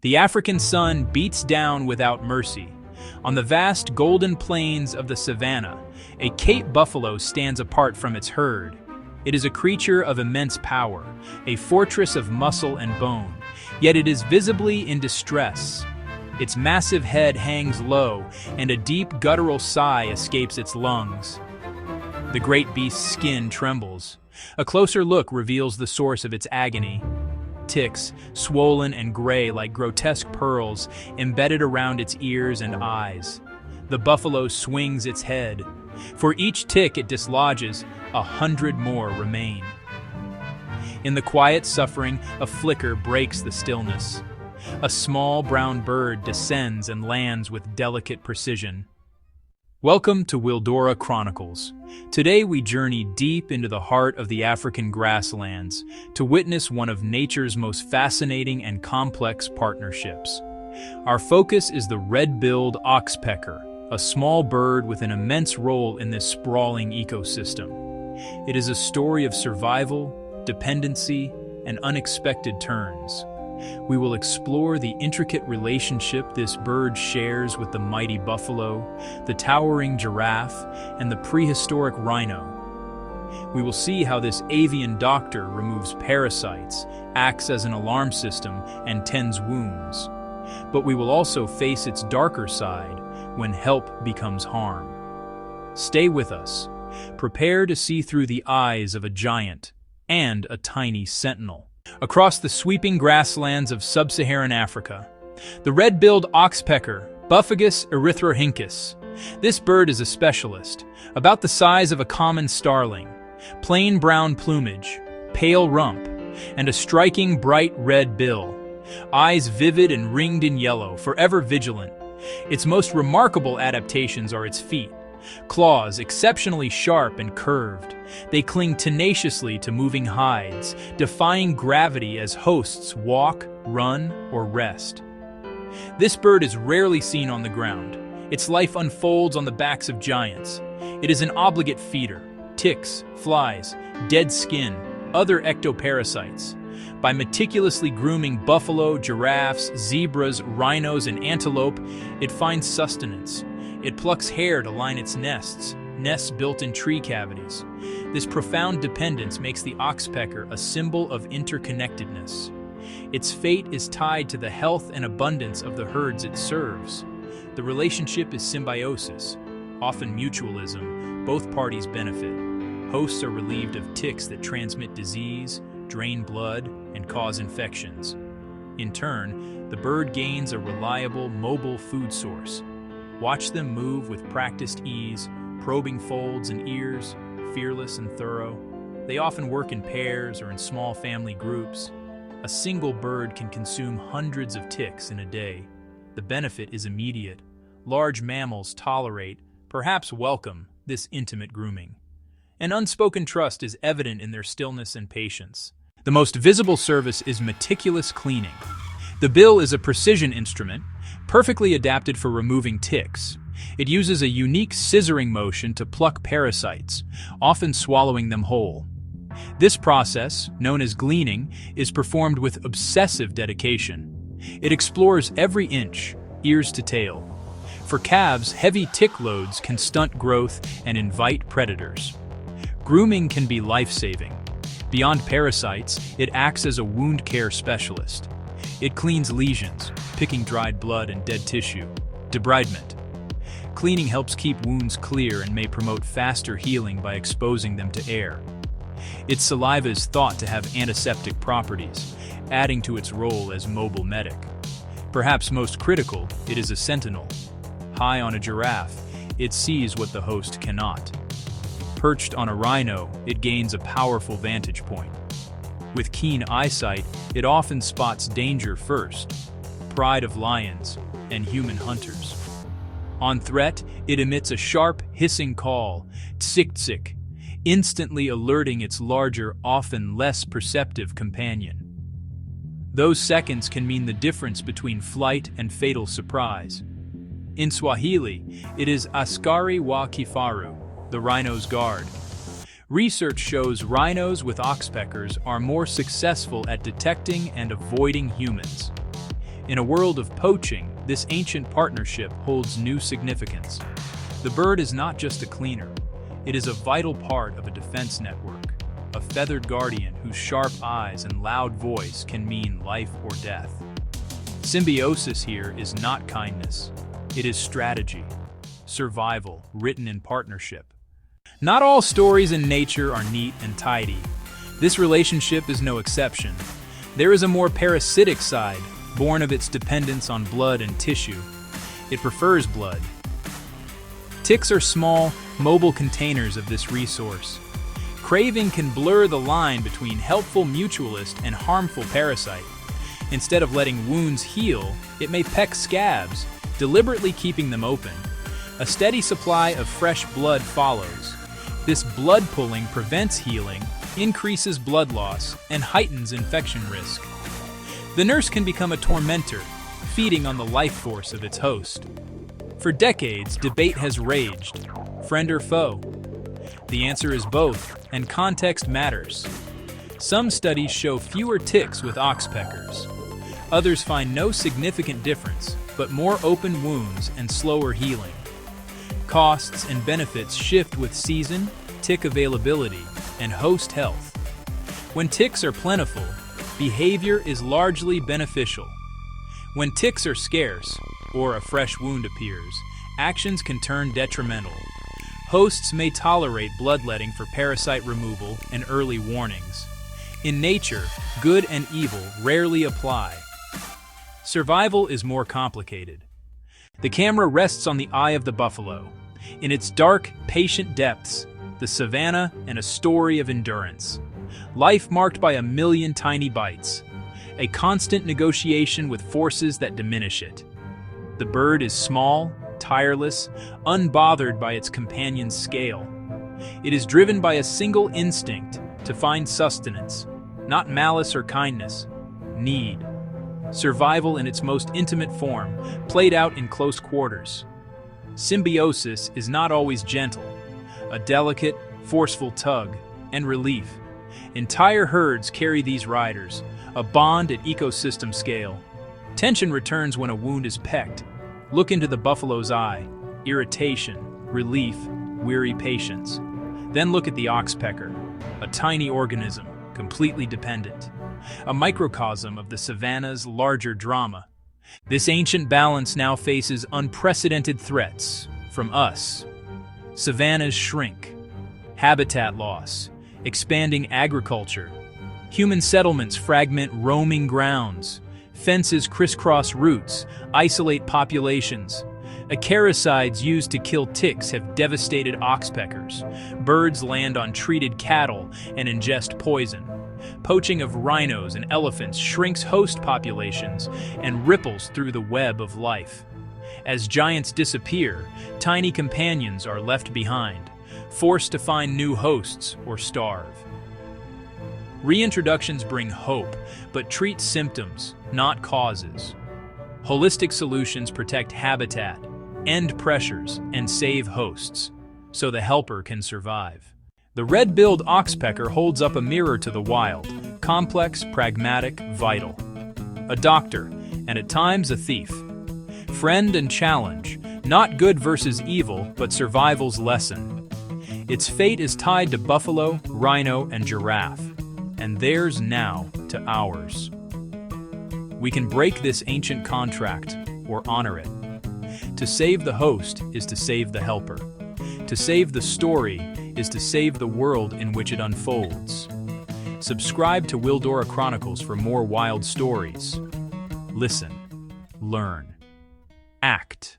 The African sun beats down without mercy. On the vast golden plains of the Savanna, a Cape buffalo stands apart from its herd. It is a creature of immense power, a fortress of muscle and bone, yet it is visibly in distress. Its massive head hangs low, and a deep guttural sigh escapes its lungs. The great beast's skin trembles. A closer look reveals the source of its agony. Ticks, swollen and gray like grotesque pearls, embedded around its ears and eyes. The buffalo swings its head. For each tick it dislodges, 100 more remain. In the quiet suffering, a flicker breaks the stillness. A small brown bird descends and lands with delicate precision. Welcome to Wildora Chronicles. Today we journey deep into the heart of the African grasslands to witness one of nature's most fascinating and complex partnerships. Our focus is the red-billed oxpecker, a small bird with an immense role in this sprawling ecosystem. It is a story of survival, dependency, and unexpected turns. We will explore the intricate relationship this bird shares with the mighty buffalo, the towering giraffe, and the prehistoric rhino. We will see how this avian doctor removes parasites, acts as an alarm system, and tends wounds. But we will also face its darker side when help becomes harm. Stay with us. Prepare to see through the eyes of a giant and a tiny sentinel. Across the sweeping grasslands of sub-Saharan Africa, the red-billed oxpecker, Buphagus erythrorhynchus. This bird is a specialist, about the size of a common starling, plain brown plumage, pale rump, and a striking bright red bill. Eyes vivid and ringed in yellow, forever vigilant. Its most remarkable adaptations are its feet. Claws exceptionally sharp and curved. They cling tenaciously to moving hides, defying gravity as hosts walk, run, or rest. This bird is rarely seen on the ground. Its life unfolds on the backs of giants. It is an obligate feeder. Ticks, flies, dead skin, other ectoparasites. By meticulously grooming buffalo, giraffes, zebras, rhinos, and antelope, it finds sustenance. It plucks hair to line its nests built in tree cavities. This profound dependence makes the oxpecker a symbol of interconnectedness. Its fate is tied to the health and abundance of the herds it serves. The relationship is symbiosis, often mutualism. Both parties benefit. Hosts are relieved of ticks that transmit disease, drain blood, and cause infections. In turn, the bird gains a reliable, mobile food source. Watch them move with practiced ease, probing folds and ears, fearless and thorough. They often work in pairs or in small family groups. A single bird can consume hundreds of ticks in a day. The benefit is immediate. Large mammals tolerate, perhaps welcome, this intimate grooming. An unspoken trust is evident in their stillness and patience. The most visible service is meticulous cleaning. The bill is a precision instrument, perfectly adapted for removing ticks. It uses a unique scissoring motion to pluck parasites, often swallowing them whole. This process, known as gleaning, is performed with obsessive dedication. It explores every inch, ears to tail. For calves, heavy tick loads can stunt growth and invite predators. Grooming can be life-saving. Beyond parasites, it acts as a wound care specialist. It cleans lesions, picking dried blood and dead tissue. Debridement. Cleaning helps keep wounds clear and may promote faster healing by exposing them to air. Its saliva is thought to have antiseptic properties, adding to its role as mobile medic. Perhaps most critical, it is a sentinel. High on a giraffe, it sees what the host cannot. Perched on a rhino, it gains a powerful vantage point. With keen eyesight, it often spots danger first, pride of lions and human hunters. On threat, it emits a sharp, hissing call, tsik-tsik, instantly alerting its larger, often less perceptive companion. Those seconds can mean the difference between flight and fatal surprise. In Swahili, it is askari wa kifaru, the rhino's guard. Research shows rhinos with oxpeckers are more successful at detecting and avoiding humans. In a world of poaching, this ancient partnership holds new significance. The bird is not just a cleaner. It is a vital part of a defense network, a feathered guardian whose sharp eyes and loud voice can mean life or death. Symbiosis here is not kindness. It is strategy, survival, written in partnership. Not all stories in nature are neat and tidy. This relationship is no exception. There is a more parasitic side, born of its dependence on blood and tissue. It prefers blood. Ticks are small, mobile containers of this resource. Craving can blur the line between helpful mutualist and harmful parasite. Instead of letting wounds heal, it may peck scabs, deliberately keeping them open. A steady supply of fresh blood follows. This blood pulling prevents healing, increases blood loss, and heightens infection risk. The nurse can become a tormentor, feeding on the life force of its host. For decades, debate has raged. Friend or foe? The answer is both, and context matters. Some studies show fewer ticks with oxpeckers. Others find no significant difference, but more open wounds and slower healing. Costs and benefits shift with season, tick availability, and host health. When ticks are plentiful, behavior is largely beneficial. When ticks are scarce, or a fresh wound appears, actions can turn detrimental. Hosts may tolerate bloodletting for parasite removal and early warnings. In nature, good and evil rarely apply. Survival is more complicated. The camera rests on the eye of the buffalo. In its dark, patient depths, the savanna and a story of endurance. Life marked by a million tiny bites. A constant negotiation with forces that diminish it. The bird is small, tireless, unbothered by its companion's scale. It is driven by a single instinct to find sustenance, not malice or kindness, need. Survival in its most intimate form, played out in close quarters. Symbiosis is not always gentle. A delicate, forceful tug, and relief. Entire herds carry these riders, a bond at ecosystem scale. Tension returns when a wound is pecked. Look into the buffalo's eye, irritation, relief, weary patience. Then look at the oxpecker, a tiny organism, completely dependent. A microcosm of the savanna's larger drama. This ancient balance now faces unprecedented threats from us. Savannas shrink, habitat loss, expanding agriculture. Human settlements fragment roaming grounds. Fences crisscross routes, isolate populations. Acaricides used to kill ticks have devastated oxpeckers. Birds land on treated cattle and ingest poison. Poaching of rhinos and elephants shrinks host populations and ripples through the web of life. As giants disappear, tiny companions are left behind, forced to find new hosts or starve. Reintroductions bring hope, but treat symptoms, not causes. Holistic solutions protect habitat, end pressures, and save hosts, so the helper can survive. The red-billed oxpecker holds up a mirror to the wild, complex, pragmatic, vital. A doctor, and at times a thief. Friend and challenge, not good versus evil, but survival's lesson. Its fate is tied to buffalo, rhino, and giraffe, and theirs now to ours. We can break this ancient contract or honor it. To save the host is to save the helper. To save the story is to save the world in which it unfolds. Subscribe to Wildora Chronicles for more wild stories. Listen, learn, act.